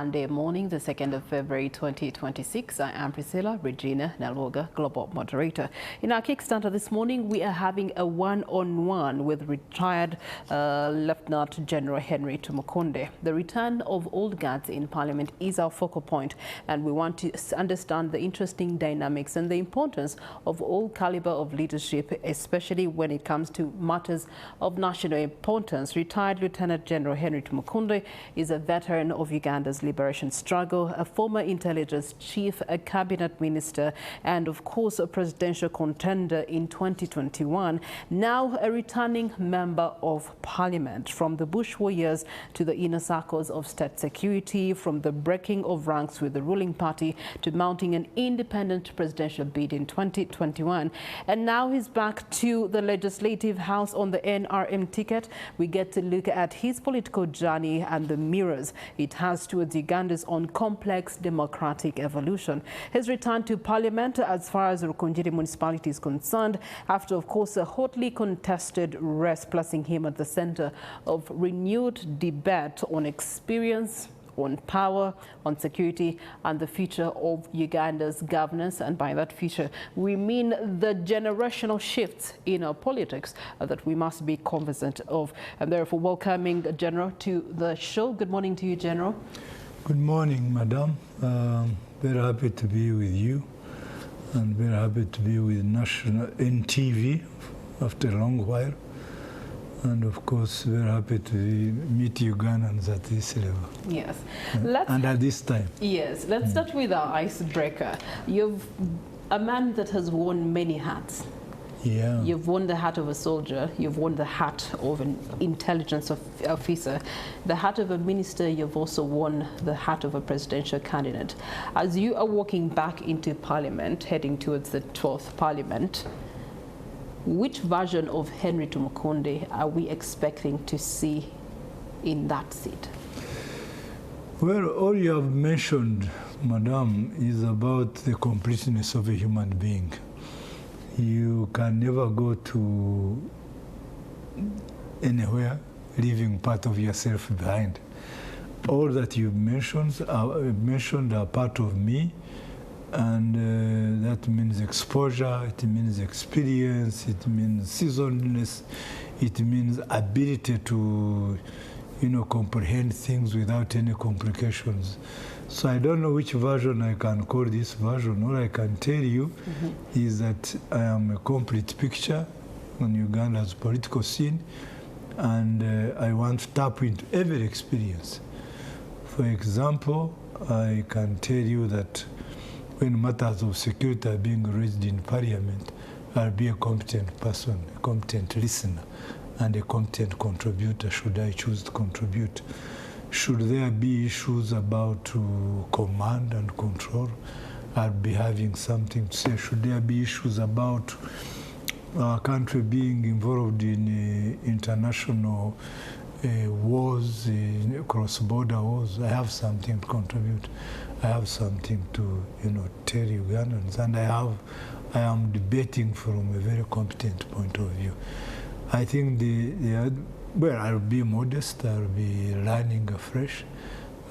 Monday morning, the 2nd of February 2026. I am Priscilla Regina Nalwoga, Global Moderator. In our Kickstarter this morning, we are having a one-on-one with retired Lieutenant General Henry Tumukunde. The return of old guards in Parliament is our focal point, and we want to understand the interesting dynamics and the importance of all caliber of leadership, especially when it comes to matters of national importance. Retired Lieutenant General Henry Tumukunde is a veteran of Uganda's liberation struggle, a former intelligence chief, a cabinet minister, and of course a presidential contender in 2021, now a returning member of Parliament. From the Bush warriors to the inner circles of state security, from the breaking of ranks with the ruling party to mounting an independent presidential bid in 2021, and now he's back to the Legislative House on the NRM ticket. We get to look at his political journey and the mirrors it has towards Uganda's own complex democratic evolution. His return to Parliament as far as Rukungiri municipality is concerned, after of course a hotly contested race, placing him at the center of renewed debate on experience, on power, on security, and the future of Uganda's governance. And by that future, we mean the generational shifts in our politics that we must be cognizant of. And therefore, welcoming General to the show. Good morning to you, General. Good morning, Madam. Very happy to be with you, and very happy to be with National NTV after a long while. And of course, very happy to meet Ugandans at this level. Yes. And at this time. Yes. Let's start with our icebreaker. You've a man that has worn many hats. Yeah. You've worn the hat of a soldier, you've worn the hat of an intelligence officer, the hat of a minister, you've also worn the hat of a presidential candidate. As you are walking back into Parliament, heading towards the 12th Parliament, which version of Henry Tumukunde are we expecting to see in that seat? Well, all you have mentioned, Madam, is about the completeness of a human being. You can never go to anywhere leaving part of yourself behind. All that you mentioned are part of me, and that means exposure, it means experience, it means seasonedness, it means ability to, comprehend things without any complications. So I don't know which version I can call this version. All I can tell you is that I am a complete picture on Uganda's political scene, and I want to tap into every experience. For example, I can tell you that when matters of security are being raised in Parliament, I'll be a competent person, a competent listener, and a competent contributor should I choose to contribute. Should there be issues about command and control, I'll be having something to say. Should there be issues about our country being involved in international wars, cross-border wars, I have something to contribute. I have something to, tell Ugandans, and I am debating from a very competent point of view. I think well, I'll be modest, I'll be learning afresh.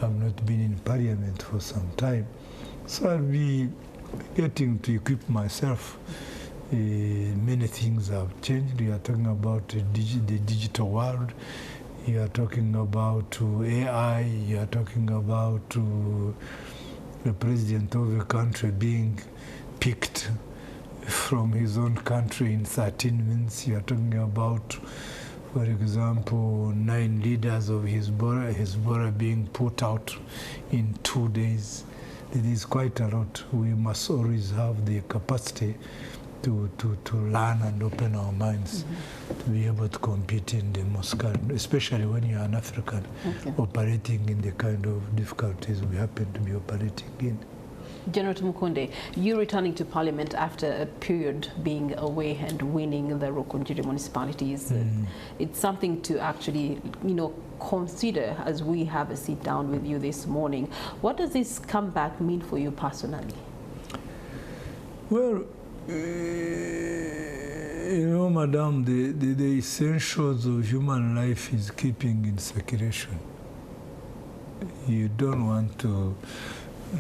I've not been in Parliament for some time. So I'll be getting to equip myself. Many things have changed. You are talking about the digital world. You are talking about AI. You are talking about the president of a country being picked from his own country in 13 minutes. You are talking about, for example, 9 leaders of Hezbollah being put out in 2 days. It is quite a lot. We must always have the capacity to learn and open our minds to be able to compete in the most current, especially when you are an African operating in the kind of difficulties we happen to be operating in. General Tumukunde, you returning to Parliament after a period being away and winning the Rukungiri municipalities, it's something to actually, consider as we have a sit down with you this morning. What does this comeback mean for you personally? Well, Madam, the essentials of human life is keeping in circulation. You don't want to,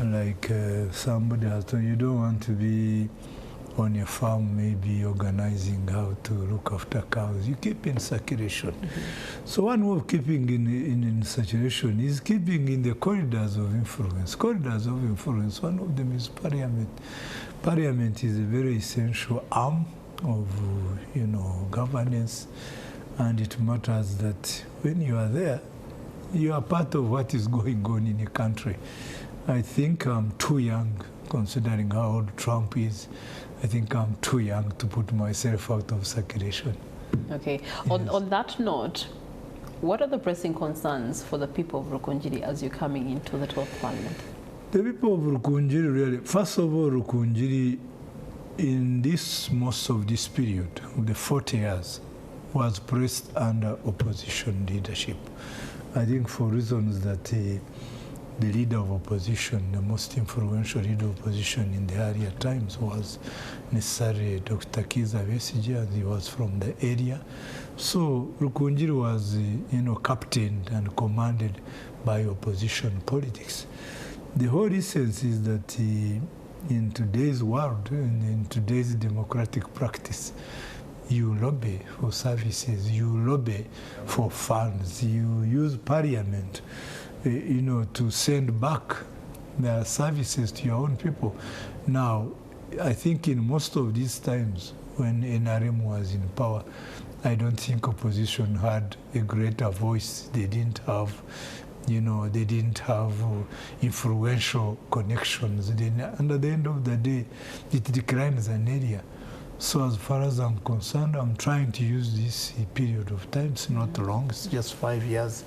like somebody has told you, don't want to be on your farm, maybe organizing how to look after cows. You keep in circulation. So one way of keeping in circulation is keeping in the corridors of influence. Corridors of influence, one of them is Parliament. Parliament is a very essential arm of, governance, and it matters that when you are there, you are part of what is going on in a country. I think I'm too young, considering how old Trump is. I think I'm too young to put myself out of circulation. Okay. Yes. On that note, what are the pressing concerns for the people of Rukungiri as you're coming into the 12th Parliament? The people of Rukungiri, really, first of all, Rukungiri, in most of this period, the 40 years, was pressed under opposition leadership. I think for reasons that the leader of opposition, the most influential leader of opposition in the earlier times was necessarily Dr. Kiza Besigye, and he was from the area. So Rukungiri was, captained and commanded by opposition politics. The whole essence is that in today's world, in today's democratic practice, you lobby for services, you lobby for funds, you use parliament to send back their services to your own people. Now, I think in most of these times when NRM was in power, I don't think opposition had a greater voice. They didn't have, influential connections. And at the end of the day, it declines an area. So as far as I'm concerned, I'm trying to use this period of time. It's not long, it's just 5 years,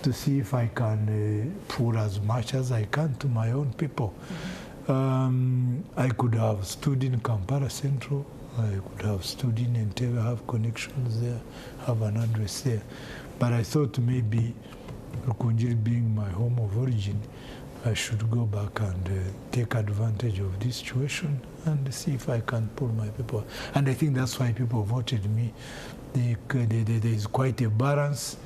to see if I can pour as much as I can to my own people. I could have stood in Kampala Central, I could have stood in Entebbe, have connections there, have an address there. But I thought maybe Rukungiri being my home of origin, I should go back and take advantage of this situation and see if I can pull my people. And I think that's why people voted me. There is quite a balance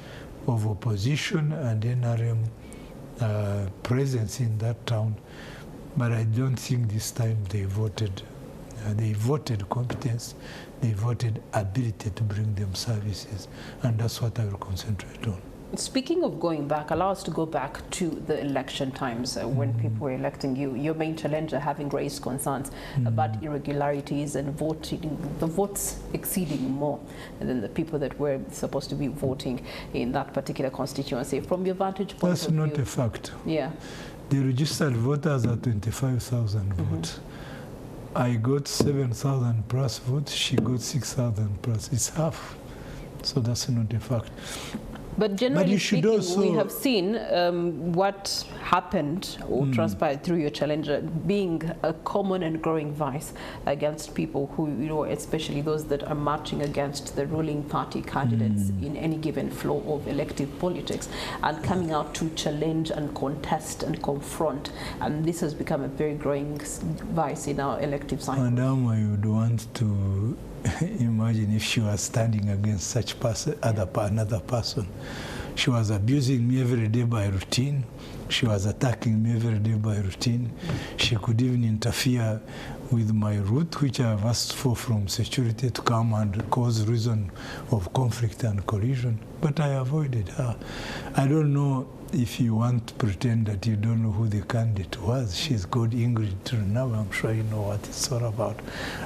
of opposition and NRM presence in that town. But I don't think this time they voted. They voted competence, they voted ability to bring them services. And that's what I will concentrate on. Speaking of going back, allow us to go back to the election times when people were electing you. Your main challenger having raised concerns about irregularities and voting, the votes exceeding more than the people that were supposed to be voting in that particular constituency. From your vantage point That's of view, not a fact. Yeah. The registered voters are 25,000 votes. I got 7,000 plus votes, she got 6,000 plus. It's half. So that's not a fact. But generally speaking, we have seen what happened or transpired through your challenger being a common and growing vice against people who, especially those that are marching against the ruling party candidates in any given flow of elective politics and coming out to challenge and contest and confront. And this has become a very growing vice in our elective cycle. Madam, I would want to imagine if she was standing against such person, another person. She was abusing me every day by routine. She was attacking me every day by routine. She could even interfere with my route, which I have asked for from security to come and cause reason of conflict and collision. But I avoided her. I don't know if you want to pretend that you don't know who the candidate was. She's called Ingrid Turunava. I'm sure you know what it's all about.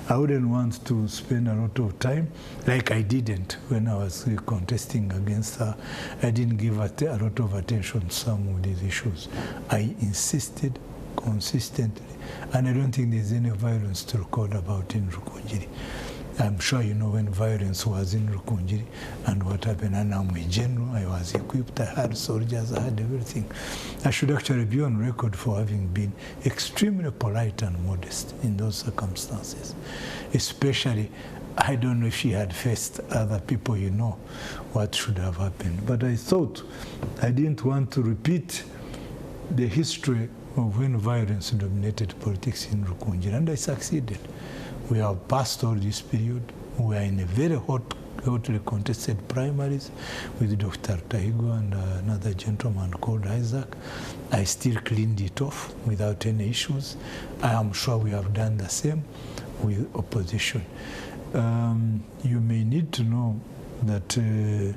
I wouldn't want to spend a lot of time, like I didn't when I was contesting against her. I didn't give a lot of attention to some of these issues. I insisted consistently, and I don't think there's any violence to record about in Rukungiri. I'm sure you know when violence was in Rukungiri and what happened. And I'm a general, I was equipped, I had soldiers, I had everything. I should actually be on record for having been extremely polite and modest in those circumstances. Especially, I don't know if she had faced other people, what should have happened. But I thought I didn't want to repeat the history of when violence dominated politics in Rukungiri, and I succeeded. We have passed all this period. We are in a very hot hotly contested primaries with Dr. Tahigo and another gentleman called Isaac. I still cleaned it off without any issues. I am sure we have done the same with opposition. You may need to know that in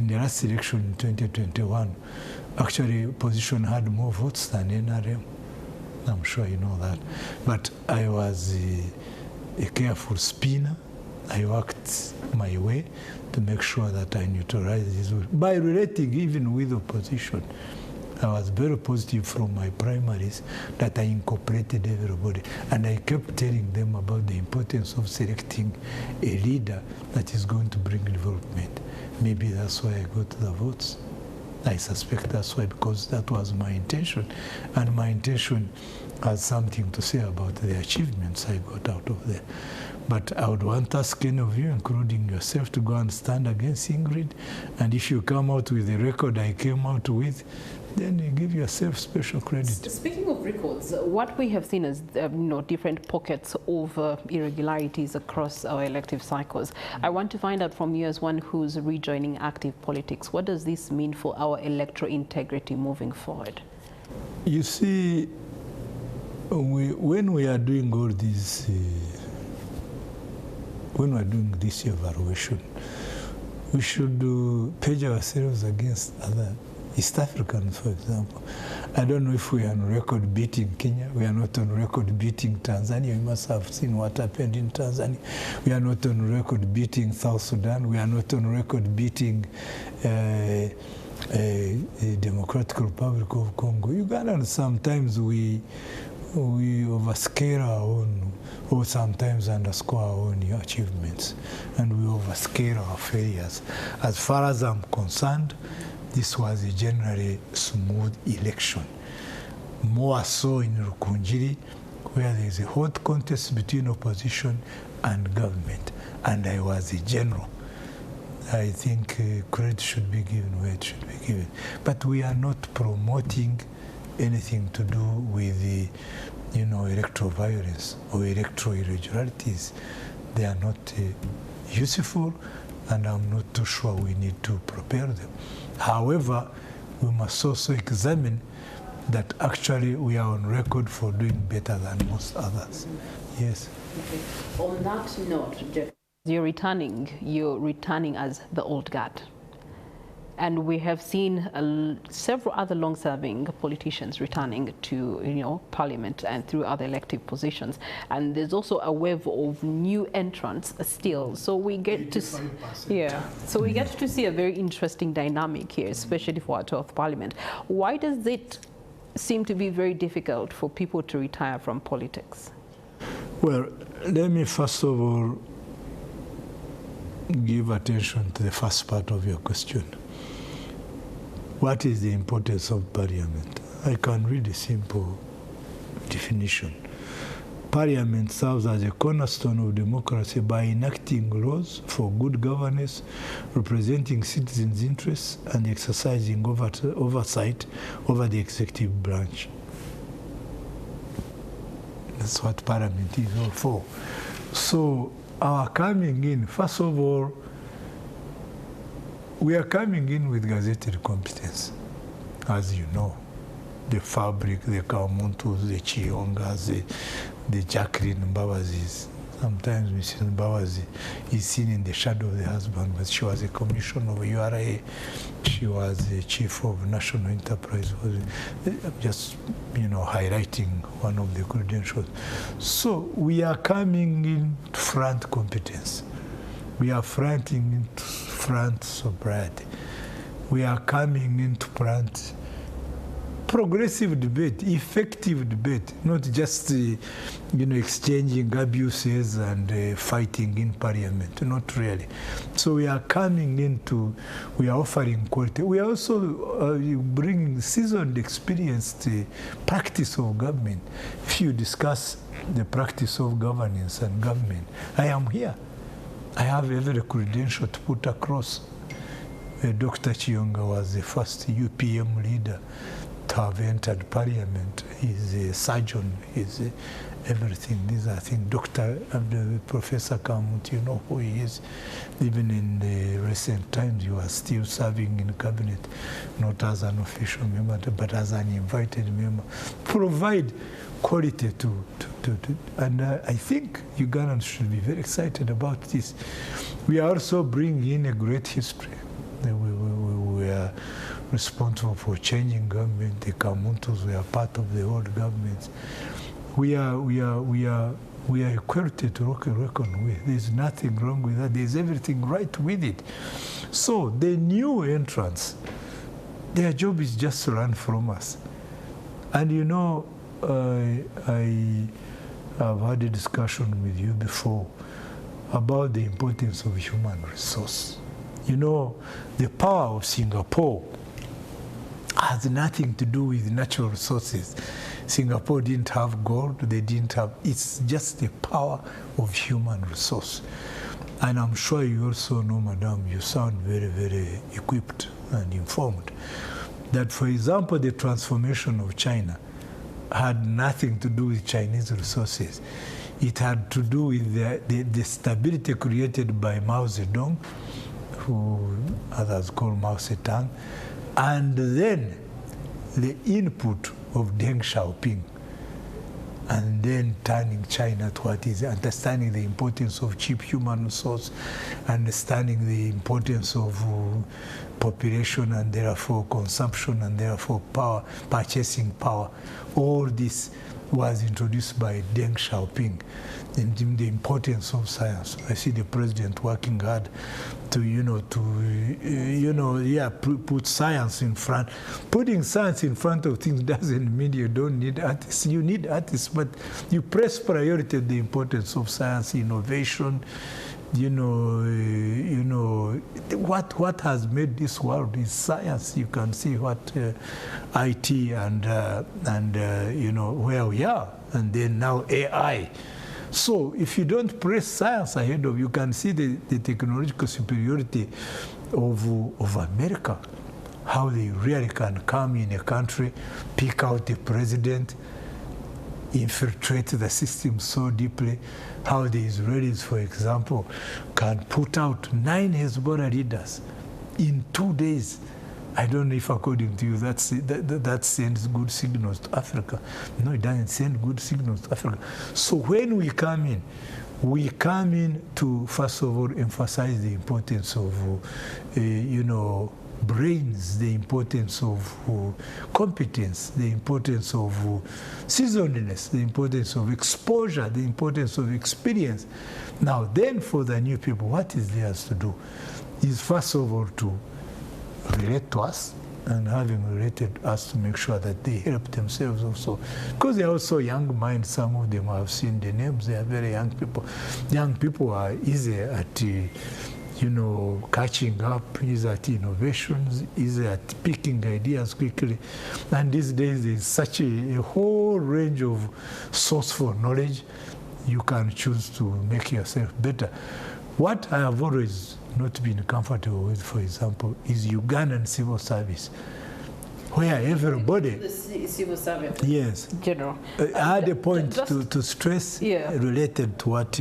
the last election in 2021, actually opposition had more votes than NRM. I'm sure you know that. But I was a careful spinner. I worked my way to make sure that I neutralized this vote. By relating even with opposition, I was very positive from my primaries that I incorporated everybody. And I kept telling them about the importance of selecting a leader that is going to bring development. Maybe that's why I got the votes. I suspect that's why, because that was my intention. And my intention has something to say about the achievements I got out of there. But I would want to ask any of you, including yourself, to go and stand against Ingrid. And if you come out with the record I came out with, then you give yourself special credit. Speaking of records, what we have seen is different pockets of irregularities across our elective cycles. I want to find out from you, as one who's rejoining active politics, what does this mean for our electoral integrity moving forward? You see, when we are doing all these, when we are doing this evaluation, we should page ourselves against other East Africans, for example. I don't know if we are on record beating Kenya. We are not on record beating Tanzania. You must have seen what happened in Tanzania. We are not on record beating South Sudan. We are not on record beating the Democratic Republic of Congo. Uganda, sometimes we overscale our own, or sometimes underscore our own achievements, and we overscale our failures. As far as I'm concerned, this was a generally smooth election. More so in Rukunjiri, where there is a hot contest between opposition and government, and I was a general. I think credit should be given where it should be given. But we are not promoting anything to do with the, electoral violence or electoral irregularities. They are not useful, and I'm not too sure we need to prepare them. However, we must also examine that actually we are on record for doing better than most others. Yes. Okay. On that note, Jeff, you're returning as the old guard. And we have seen several other long-serving politicians returning to, Parliament and through other elective positions. And there's also a wave of new entrants still. So we get to So we get to see a very interesting dynamic here, especially for our 12th Parliament. Why does it seem to be very difficult for people to retire from politics? Well, let me first of all give attention to the first part of your question. What is the importance of Parliament? I can read a simple definition. Parliament serves as a cornerstone of democracy by enacting laws for good governance, representing citizens' interests, and exercising oversight over the executive branch. That's what Parliament is all for. So our coming in, first of all, we are coming in with gazetted competence, as you know. The Fabric, the Kaumuntus, the Chiyongas, the Jacqueline Mbawazis. Sometimes Mrs. Mbawazi is seen in the shadow of the husband, but she was a commissioner of URA. She was the chief of national enterprise. I'm just, highlighting one of the credentials. So we are coming in front competence. We are fronting into front sobriety. We are coming into front progressive debate, effective debate, not just exchanging abuses and fighting in Parliament, not really. So we are coming into, we are offering quality. We are also bringing seasoned, experienced practice of government. If you discuss the practice of governance and government, I am here. I have every credential to put across. Dr. Chiyonga was the first UPM leader to have entered parliament. He's a surgeon, he's everything. These are things. Dr. Professor Kamut, you know who he is. Even in the recent times, you are still serving in cabinet, not as an official member, but as an invited member. Provide quality and I think Ugandans should be very excited about this. We are also bringing in a great history. We are responsible for changing government. The Kamuntus were part of the old government. We are equality to reckon with. There's nothing wrong with that. There's everything right with it. So the new entrants, their job is just to learn from us. And you know, I have had a discussion with you before about the importance of human resource. You know, the power of Singapore has nothing to do with natural resources. Singapore didn't have gold, they didn't have, it's just the power of human resource. And I'm sure you also know, Madam, you sound very, very equipped and informed, that, for example, the transformation of China had nothing to do with Chinese resources. It had to do with the stability created by Mao Zedong, who others call Mao Zedong, and then the input of Deng Xiaoping, and then turning China to what is, understanding the importance of cheap human resource, understanding the importance of population and therefore consumption and therefore power, purchasing power. All this was introduced by Deng Xiaoping, and the importance of science. I see the president working hard to, put science in front. Putting science in front of things doesn't mean you don't need artists. You need artists, but you press priority the importance of science, innovation. What has made this world is science. You can see what IT and where we are, and then now AI. So if you don't press science ahead of, you can see the technological superiority of America, how they really can come in a country, pick out the president, infiltrate the system so deeply, how the Israelis, for example, can put out 9 Hezbollah leaders in 2 days. I don't know if, according to you, that sends good signals to Africa. No, it doesn't send good signals to Africa. So when we come in to, first of all, emphasize the importance of, brains, the importance of competence, the importance of seasonedness, the importance of exposure, the importance of experience. Now, then for the new people, what is theirs to do is, first of all, to relate to us, and having related us, to make sure that they help themselves also. Because they're also young minds, some of them have seen the names, they are very young people. Young people are easy at catching up, easy at innovations, easy at picking ideas quickly. And these days there's such a whole range of source for knowledge. You can choose to make yourself better. What I have always not been comfortable with, for example, is Ugandan civil service, where everybody... The civil service? Yes. General. I had a point to stress related to what...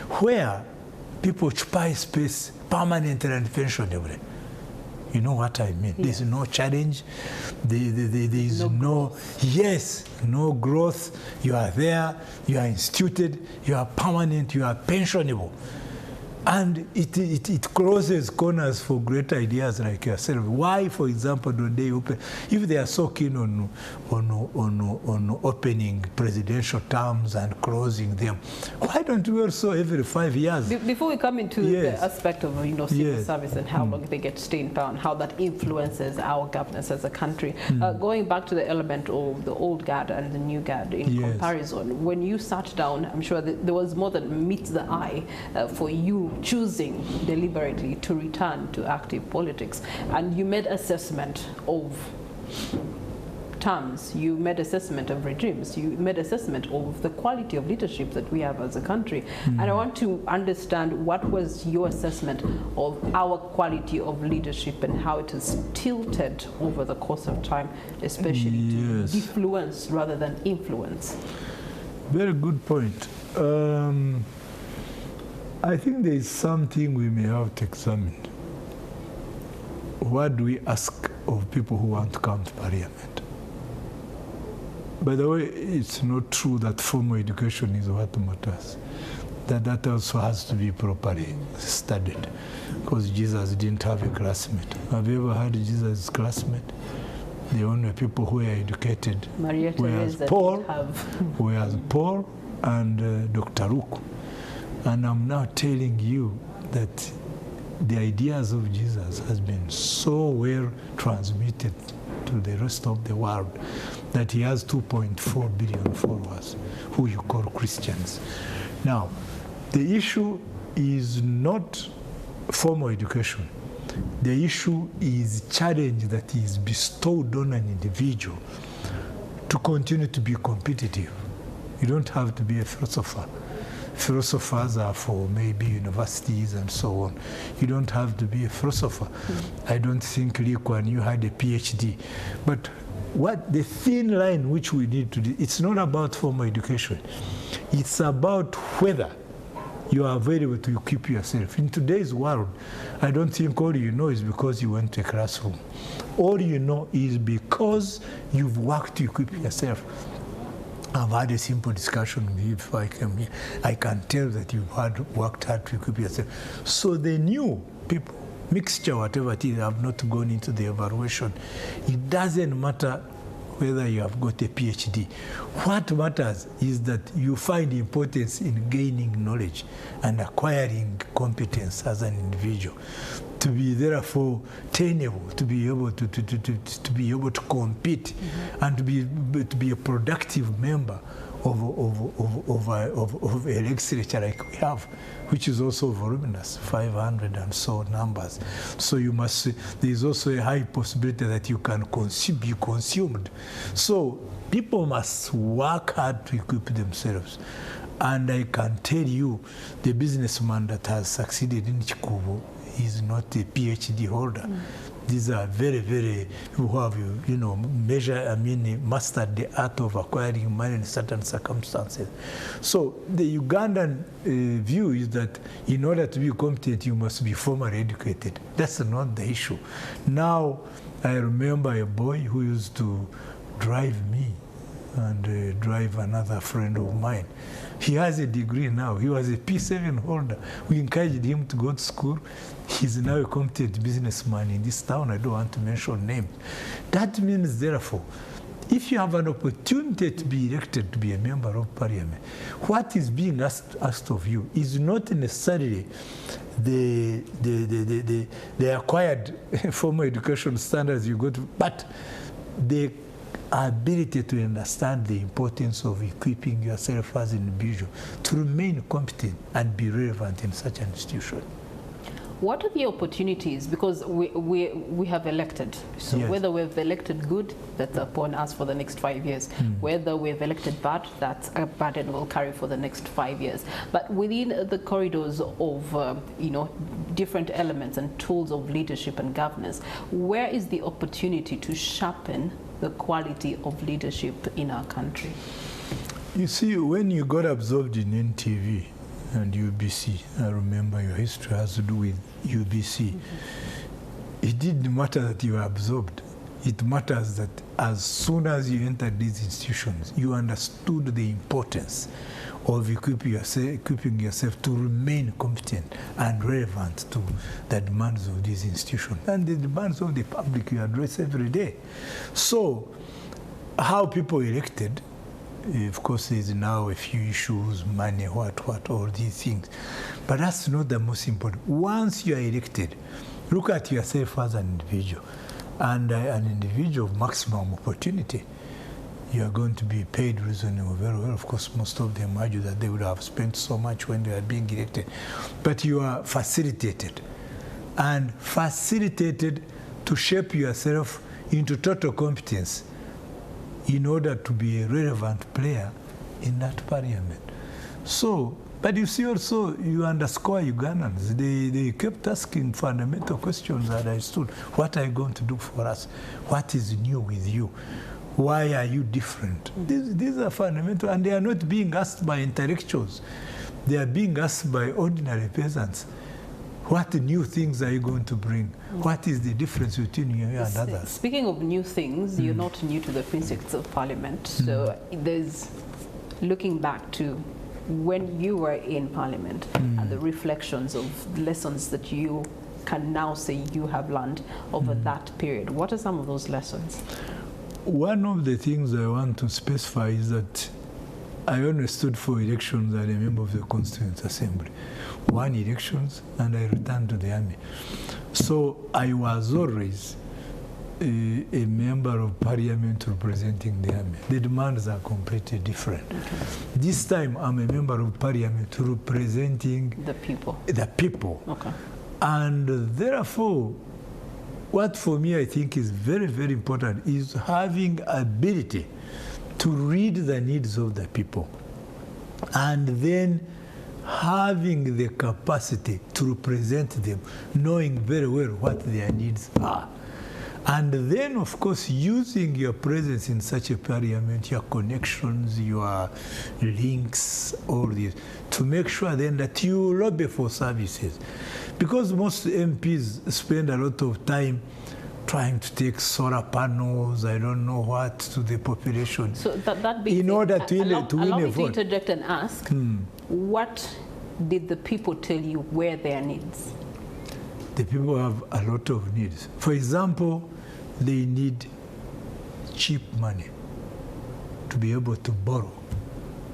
where people occupy space permanently and pensionably. You know what I mean? Yes. There's no challenge. There is no growth. You are there, you are instituted, you are permanent, you are pensionable. And it closes corners for great ideas like yourself. Why, for example, do they open, if they are so keen on opening presidential terms and closing them, why don't we also every 5 years? Before we come into the aspect of civil service and how long they get to stay in power and how that influences our governance as a country, going back to the element of the old guard and the new guard in comparison, when you sat down, I'm sure that there was more than meets the eye for you choosing deliberately to return to active politics, and you made assessment of terms. You made assessment of regimes. You made assessment of the quality of leadership that we have as a country. And I want to understand, what was your assessment of our quality of leadership and how it has tilted over the course of time, especially to defluence rather than influence? Very good point. I think there is something we may have to examine. What do we ask of people who want to come to Parliament? By the way, it's not true that formal education is what matters. That also has to be properly studied, because Jesus didn't have a classmate. Have you ever had Jesus' classmate? The only people who were educated were Paul and Dr. Luke. And I'm now telling you that the ideas of Jesus has been so well transmitted to the rest of the world that he has 2.4 billion followers who you call Christians. Now, the issue is not formal education. The issue is challenge that is bestowed on an individual to continue to be competitive. You don't have to be a philosopher. Philosophers are for maybe universities and so on. You don't have to be a philosopher. I don't think Lee Kuan Yew had a PhD. But what the thin line which we need to do, it's not about formal education. It's about whether you are available to equip yourself. In today's world, I don't think all you know is because you went to a classroom. All you know is because you've worked to equip yourself. I've had a simple discussion with you before I came here. I can tell that you've worked hard to equip yourself. So the new people, mixture, whatever it is, have not gone into the evaluation. It doesn't matter whether you have got a PhD. What matters is that you find importance in gaining knowledge and acquiring competence as an individual, to be therefore tenable, to be able to compete, and to be a productive member of a legislature like we have, which is also voluminous, 500 and so numbers. So you must, there is also a high possibility that you can be consumed. So people must work hard to equip themselves. And I can tell you, the businessman that has succeeded in Chikubu is not a PhD holder. These are very, very, who have, mastered the art of acquiring money in certain circumstances. So the Ugandan view is that in order to be competent, you must be formally educated. That's not the issue. Now, I remember a boy who used to drive me and drive another friend of mine. He has a degree now. He was a P7 holder. We encouraged him to go to school. He's now a competent businessman in this town. I don't want to mention names. That means, therefore, if you have an opportunity to be elected to be a member of parliament, what is being asked of you is not necessarily the acquired formal education standards you go to, but the ability to understand the importance of equipping yourself as an individual to remain competent and be relevant in such an institution. What are the opportunities? Because we have elected. So yes, whether we've elected good, that's upon us for the next 5 years. Whether we've elected bad, that's a burden we'll carry for the next 5 years. But within the corridors of different elements and tools of leadership and governance, where is the opportunity to sharpen the quality of leadership in our country? You see, when you got absorbed in NTV and UBC, I remember your history has to do with UBC. It didn't matter that you were absorbed. It matters that as soon as you entered these institutions, you understood the importance of equipping yourself to remain competent and relevant to the demands of these institutions and the demands of the public you address every day. So, how people elected, of course, there's now a few issues, money, what, all these things. But that's not the most important. Once you are elected, look at yourself as an individual, and an individual of maximum opportunity. You are going to be paid reasonably very well. Of course, most of them argue that they would have spent so much when they are being elected. But you are facilitated, and facilitated to shape yourself into total competence in order to be a relevant player in that parliament. So, but you see also, you underscore Ugandans. They kept asking fundamental questions that I stood. What are you going to do for us? What is new with you? Why are you different? These are fundamental, and they are not being asked by intellectuals. They are being asked by ordinary peasants. What new things are you going to bring? What is the difference between you and others? Speaking of new things, you're not new to the precincts of Parliament. So there's looking back to when you were in Parliament and the reflections of lessons that you can now say you have learned over that period. What are some of those lessons? One of the things I want to specify is that I only stood for elections as a member of the Constituent Assembly. Won elections, and I returned to the army. So I was always a member of Parliament representing the army. The demands are completely different. Okay. This time I'm a member of Parliament representing the people. The people. Okay. And therefore, what for me I think is very, very important is having ability to read the needs of the people, and then having the capacity to represent them, knowing very well what their needs are. And then, of course, using your presence in such a parliament, your connections, your links, all this, to make sure then that you lobby for services. Because most MPs spend a lot of time trying to take solar panels, I don't know what, to the population. So that being in order to win a vote. Allow me to interject and ask, what did the people tell you were their needs? The people have a lot of needs. For example, they need cheap money to be able to borrow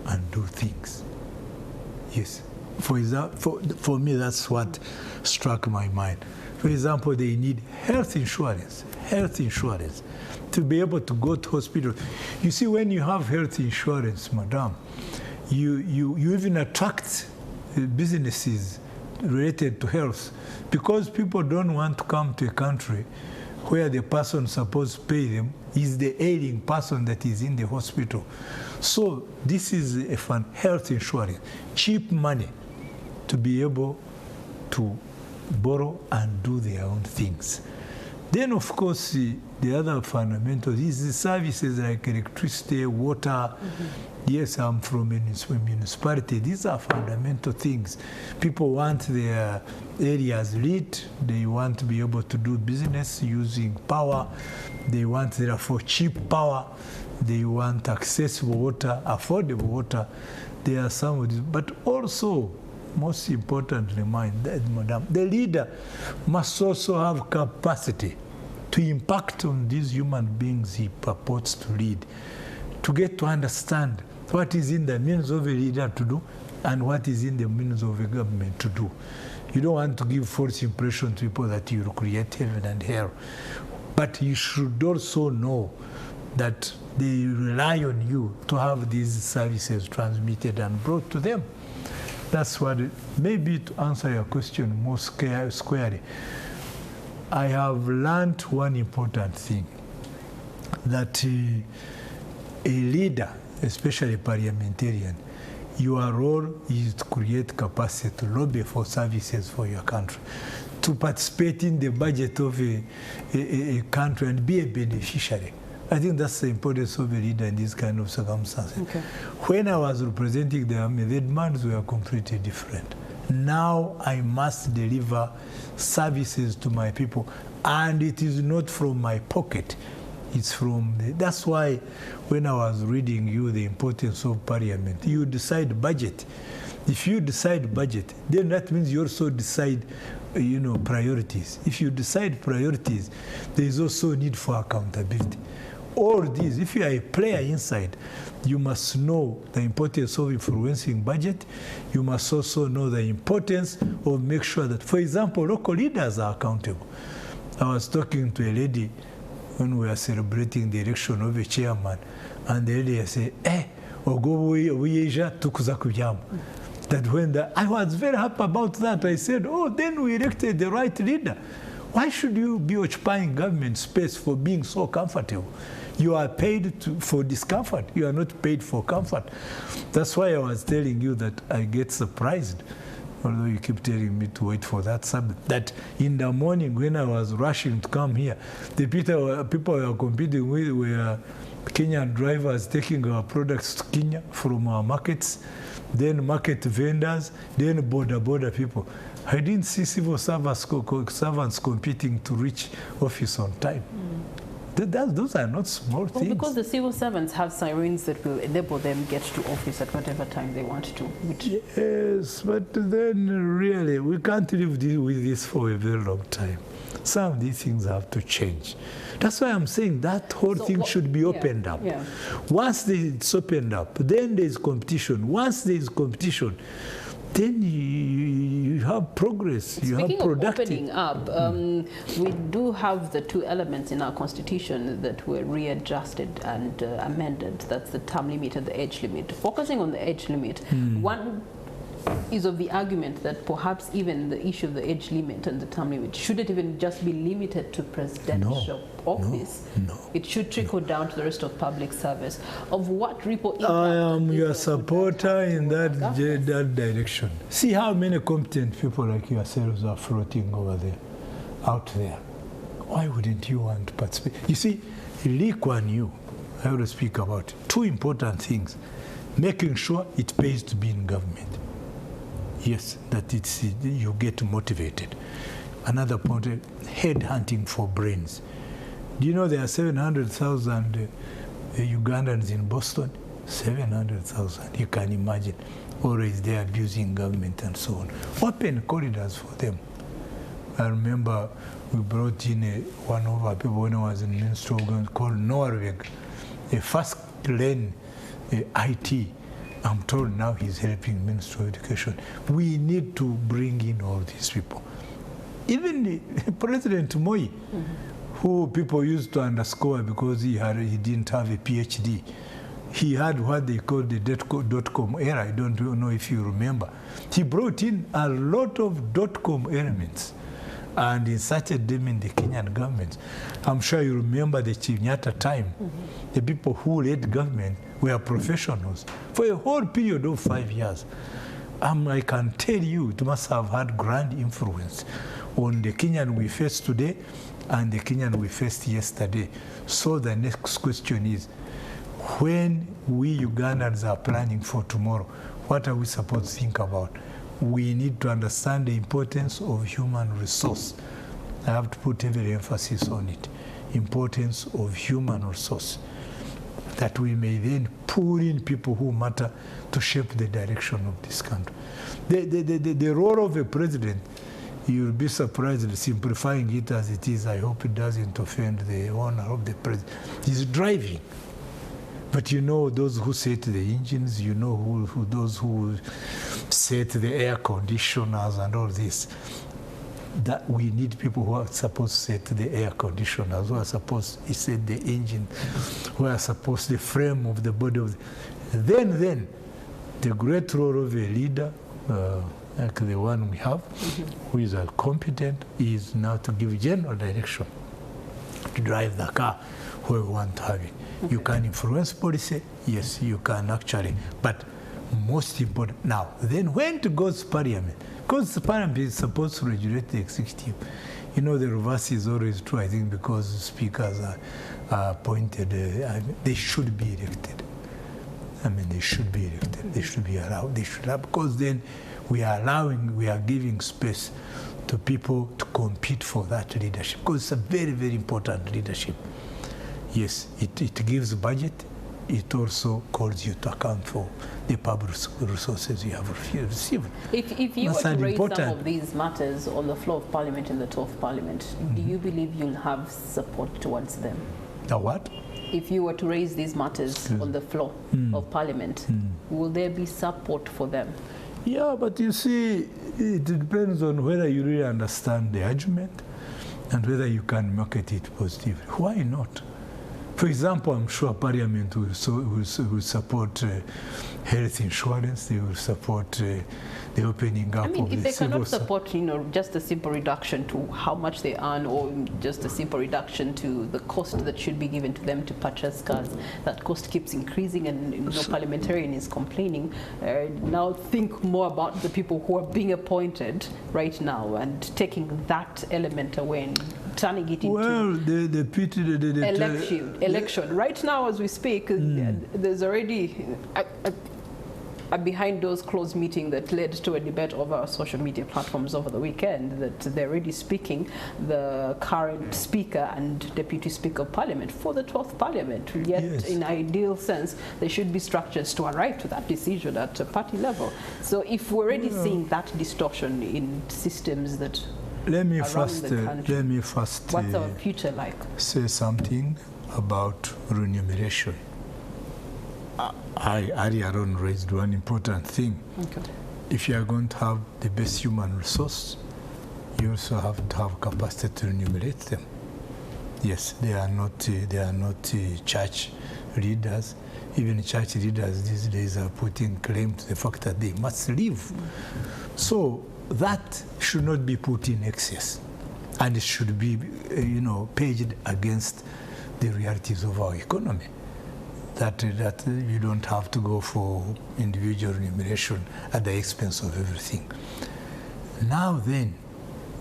and do things. Yes. For example, for me, that's what struck my mind. For example, they need health insurance to be able to go to hospital. You see, when you have health insurance, madam, you even attract businesses related to health, because people don't want to come to a country where the person supposed to pay them is the ailing person that is in the hospital. So this is a fun health insurance, cheap money to be able to borrow and do their own things. Then, of course, the other fundamentals is the services like electricity, water. Yes, I'm from a municipality. These are fundamental things. People want their areas lit. They want to be able to do business using power. They want, therefore, cheap power. They want accessible water, affordable water. There are some of these. But also, most importantly, madam, the leader must also have capacity to impact on these human beings he purports to lead, to get to understand what is in the means of a leader to do and what is in the means of a government to do. You don't want to give false impression to people that you will create heaven and hell. But you should also know that they rely on you to have these services transmitted and brought to them. That's what, maybe to answer your question more squarely, I have learned one important thing, that a leader, especially a parliamentarian, your role is to create capacity to lobby for services for your country, to participate in the budget of a country and be a beneficiary. I think that's the importance of a leader in these kind of circumstances. Okay. When I was representing the army, the demands were completely different. Now I must deliver services to my people, and it is not from my pocket. It's from that's why when I was reading you the importance of parliament, you decide budget. If you decide budget, then that means you also decide priorities. If you decide priorities, there is also need for accountability. All these, if you are a player inside, you must know the importance of influencing budget. You must also know the importance of make sure that, for example, local leaders are accountable. I was talking to a lady when we were celebrating the election of a chairman, and the lady said, that when I was very happy about that. I said, oh, then we elected the right leader. Why should you be occupying government space for being so comfortable? You are paid for discomfort. You are not paid for comfort. That's why I was telling you that I get surprised, although you keep telling me to wait for that subject, that in the morning when I was rushing to come here, the people we were competing with were Kenyan drivers taking our products to Kenya from our markets, then market vendors, then border people. I didn't see civil servants competing to reach office on time. Those are not small things. Because the civil servants have sirens that will enable them get to office at whatever time they want to. Yes, but then really we can't live with this for a very long time. Some of these things have to change. That's why I'm saying that whole thing should be opened up. Yeah. Once it's opened up, then there's competition. Once there's competition, then you have progress, you have productive. Speaking of opening up, we do have the two elements in our constitution that were readjusted and amended. That's the term limit and the age limit. Focusing on the age limit, one is of the argument that perhaps even the issue of the age limit and the term limit shouldn't even just be limited to presidential office. No. It should trickle down to the rest of public service. Of what ripple impact? I am your supporter in that direction. See how many competent people like yourselves are floating over there, out there. Why wouldn't you want to participate? You see, Lee Kuan Yew, I will speak about two important things. Making sure it pays to be in government. Yes, that you get motivated. Another point, head hunting for brains. Do you know there are 700,000 Ugandans in Boston? 700,000, you can imagine. Always they're abusing government and so on. Open corridors for them. I remember we brought in one of our people when I was in Ministry called Norweg, a first lane IT. I'm told now he's helping Ministry of Education. We need to bring in all these people. Even President Moi, who people used to underscore because he didn't have a PhD. He had what they called the dot-com era. I don't know if you remember. He brought in a lot of dot-com elements and inserted them in the Kenyan government. I'm sure you remember the Kenyatta time. The people who led government were professionals for a whole period of 5 years. I can tell you it must have had grand influence on the Kenyan we face today and the Kenyan we faced yesterday. So the next question is, when we Ugandans are planning for tomorrow, what are we supposed to think about? We need to understand the importance of human resource. I have to put every emphasis on it. Importance of human resource. That we may then pull in people who matter to shape the direction of this country. The role of a president, you'll be surprised, simplifying it as it is, I hope it doesn't offend the owner of the president, is driving. But you know those who set the engines, you know those who set the air conditioners and all this. That we need people who are supposed to set the air conditioners, who are supposed to set the engine, who are supposed to the frame of the body of then the great role of a leader, like the one we have, who is competent, is now to give general direction, to drive the car where we want to have it. You can influence policy, yes, you can actually, but most important now, then when to go to parliament, because the parliament is supposed to regulate the executive. You know, the reverse is always true, I think, because speakers are appointed, they should be elected. I mean, they should be elected, they should be allowed, they should have, because then we are giving space to people to compete for that leadership, because it's a very, very important leadership. Yes, it gives budget. It also calls you to account for the public resources you have received. If you were to raise some of these matters on the floor of Parliament in the 12th Parliament, do you believe you'll have support towards them? The what? If you were to raise these matters on the floor of Parliament, will there be support for them? Yeah, but you see, it depends on whether you really understand the argument and whether you can market it positively. Why not? For example, I'm sure Parliament will support health insurance. They will support the opening up of if the they civil cannot support, just a simple reduction to how much they earn, or just a simple reduction to the cost that should be given to them to purchase cars, that cost keeps increasing, and parliamentarian is complaining. Now think more about the people who are being appointed right now and taking that element away and turning it into election. Right now, as we speak, there's already a behind those closed meeting that led to a debate over social media platforms over the weekend, that they're already speaking the current Speaker and Deputy Speaker of Parliament for the 12th Parliament. Yet, in ideal sense, there should be structures to arrive to that decision at a party level. So if we're already seeing that distortion in systems that let me first what's our future like? Say something about remuneration. I earlier on raised one important thing. Okay. If you are going to have the best human resource, you also have to have capacity to remunerate them. Yes, they are not church leaders. Even church leaders these days are putting claim to the fact that they must live. So that should not be put in excess, and it should be, paged against the realities of our economy. That you don't have to go for individual remuneration at the expense of everything. Now then,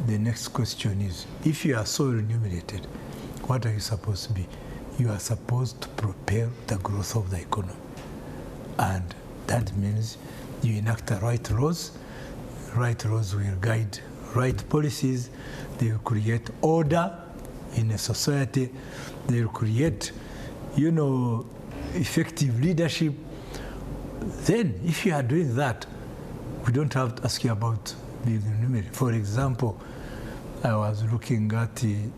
the next question is, if you are so remunerated, what are you supposed to be? You are supposed to propel the growth of the economy. And that means you enact the right laws. Right laws will guide right policies. They will create order in a society. They will create, effective leadership. Then, if you are doing that, we don't have to ask you about being remunerated. For example, I was looking at the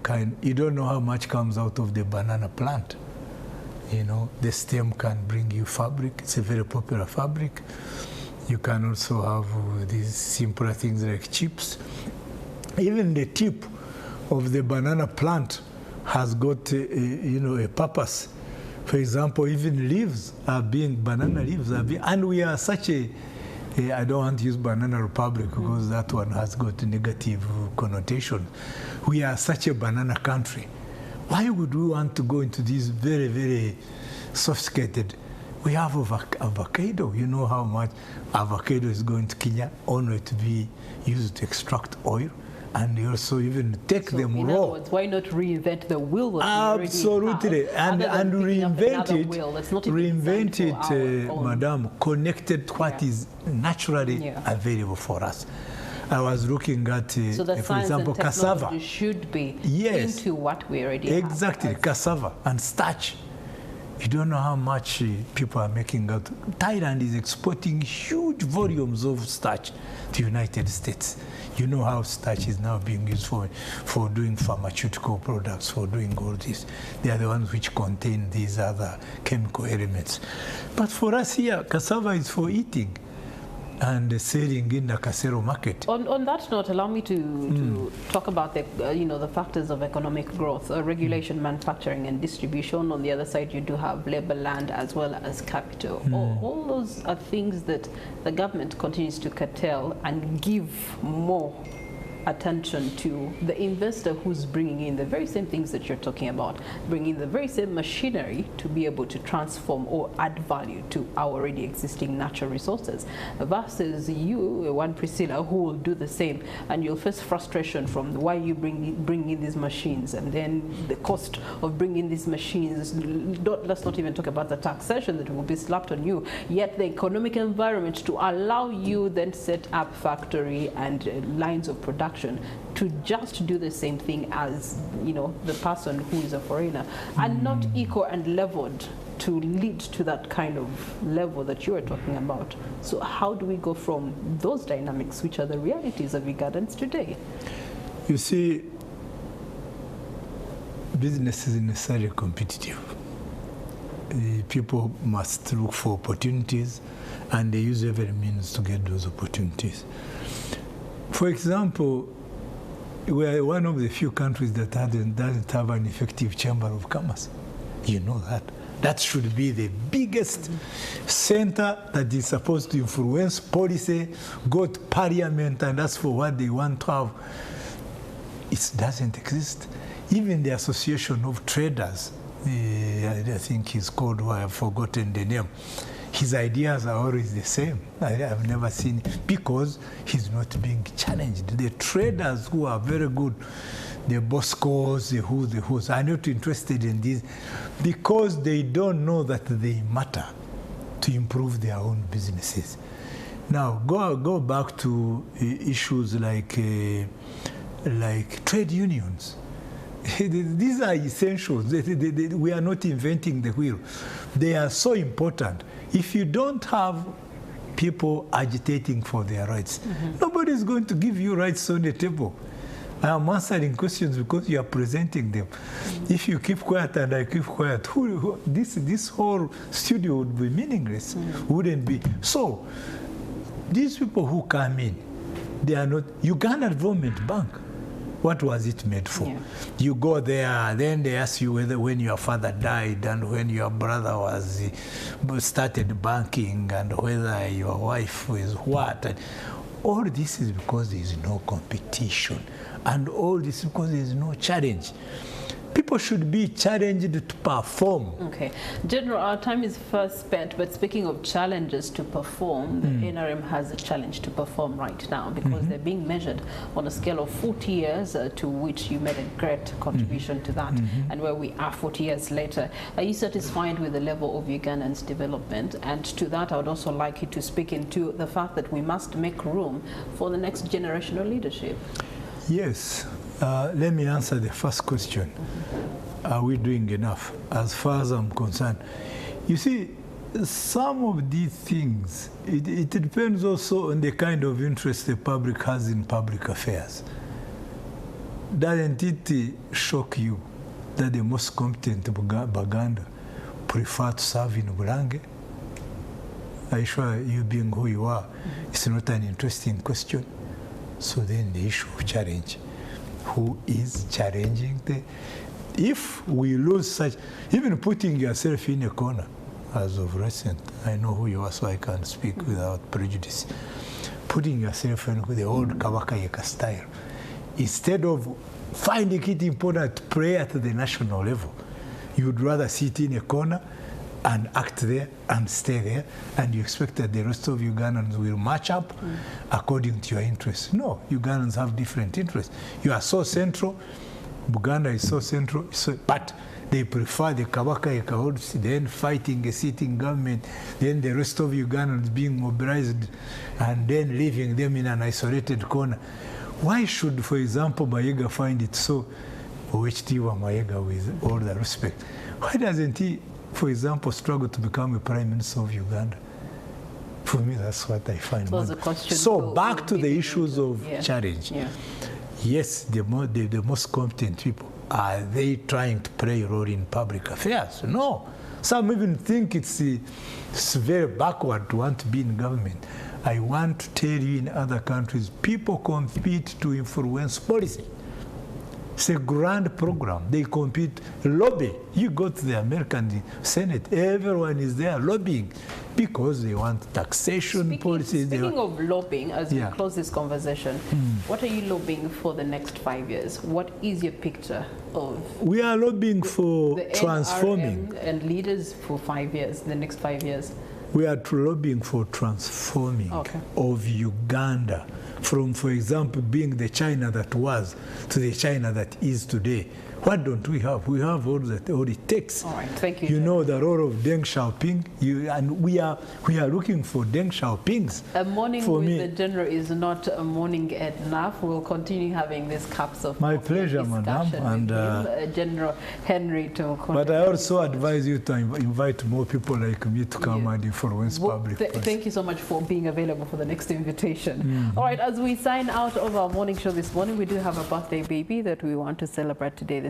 kind, you don't know how much comes out of the banana plant. The stem can bring you fabric. It's a very popular fabric. You can also have these simpler things like chips. Even the tip of the banana plant has got a purpose. For example, even banana leaves are being, and we are such I don't want to use banana republic because that one has got a negative connotation. We are such a banana country. Why would we want to go into these very, very sophisticated? We have avocado. You know how much avocado is going to Kenya only to be used to extract oil, and you also even take them raw. In other words, why not reinvent the wheel that absolutely have, and reinvent it, madam, connected to what is naturally available for us. I was looking at, for example, cassava. Should be into what we already have. Exactly, cassava and starch. You don't know how much people are making out. Thailand is exporting huge volumes of starch to the United States. You know how starch is now being used for doing pharmaceutical products, for doing all this. They are the ones which contain these other chemical elements. But for us here, cassava is for eating and selling in the Casero market. On that note, allow me to talk about the the factors of economic growth, regulation, manufacturing, and distribution. On the other side, you do have labor, land, as well as capital. All those are things that the government continues to curtail and give more attention to the investor who's bringing in the very same things that you're talking about, bringing the very same machinery to be able to transform or add value to our already existing natural resources, versus you, one Priscilla, who will do the same, and you'll face frustration from why you bring in these machines, and then the cost of bringing these machines. Let's not even talk about the taxation that will be slapped on you, yet the economic environment to allow you then set up factory and lines of production to just do the same thing as the person who is a foreigner, and not equal and leveled to lead to that kind of level that you are talking about. So how do we go from those dynamics, which are the realities of Ugandans today? You see, business is necessarily competitive. People must look for opportunities, and they use every means to get those opportunities. For example, we are one of the few countries that doesn't have an effective chamber of commerce. You know that. That should be the biggest center that is supposed to influence policy, go to parliament and ask for what they want to have. It doesn't exist. Even the Association of Traders, I think he's called, I've forgotten the name. His ideas are always the same. I've never seen it because he's not being challenged. The traders who are very good, the Boscos, the who's are not interested in this because they don't know that they matter to improve their own businesses. Now, go back to issues like trade unions. These are essentials. We are not inventing the wheel. They are so important. If you don't have people agitating for their rights, nobody is going to give you rights on the table. I am answering questions because you are presenting them. If you keep quiet and I keep quiet, this whole studio would be meaningless, wouldn't be. So, these people who come in, they are not Uganda Development Bank. What was it made for? Yeah. You go there, then they ask you whether when your father died and when your brother was started banking and whether your wife is what. And all this is because there is no competition. And all this is because there is no challenge. People should be challenged to perform. Okay. General, our time is first spent, but speaking of challenges to perform, the NRM has a challenge to perform right now because they're being measured on a scale of 40 years to which you made a great contribution to that, and where we are 40 years later. Are you satisfied with the level of Ugandans' development? And to that, I would also like you to speak into the fact that we must make room for the next generational leadership. Yes. Let me answer the first question. Are we doing enough? As far as I'm concerned, you see, some of these things, it depends also on the kind of interest the public has in public affairs. Doesn't it shock you that the most competent Baganda prefer to serve in Bulange? Are you sure, you being who you are, it's not an interesting question? So then the issue of challenge. Who is challenging if we lose such, even putting yourself in a corner, as of recent, I know who you are, so I can speak without prejudice. Putting yourself in with the old Kabaka style, instead of finding it important to pray at the national level, you would rather sit in a corner and act there and stay there, and you expect that the rest of Ugandans will match up according to your interests. No, Ugandans have different interests. You are so central, Buganda is so central, but they prefer the Kabaka Ekahodsi, then fighting a sitting government, then the rest of Ugandans being mobilized, and then leaving them in an isolated corner. Why should, for example, Mayiga find it so, Owechitiwa Mayiga, with all the respect, why doesn't he, for example, struggle to become a Prime Minister of Uganda? For me, that's what I find. So back to the issues of challenge. Yeah. Yes, the most competent people, are they trying to play a role in public affairs? No. Some even think it's very backward to want to be in government. I want to tell you, in other countries, people compete to influence policy. It's a grand program. They compete, lobby. You go to the American Senate, everyone is there lobbying because they want taxation policies. Speaking of lobbying, as we close this conversation, what are you lobbying for the next 5 years? What is your picture of? We are lobbying for transforming. NRM and leaders for 5 years, the next 5 years. We are lobbying for transforming of Uganda from, for example, being the China that was to the China that is today. What don't we have? We have all it takes. All right, thank you. You know the role of Deng Xiaoping, and we are looking for Deng Xiaopings. A morning with the General is not a morning enough. We'll continue having these cups of my pleasure, madam, and General Henry Tumukunde. But I also advise you to invite more people like me to come and influence public. Thank you so much for being available for the next invitation. All right, as we sign out of our morning show this morning, we do have a birthday baby that we want to celebrate today.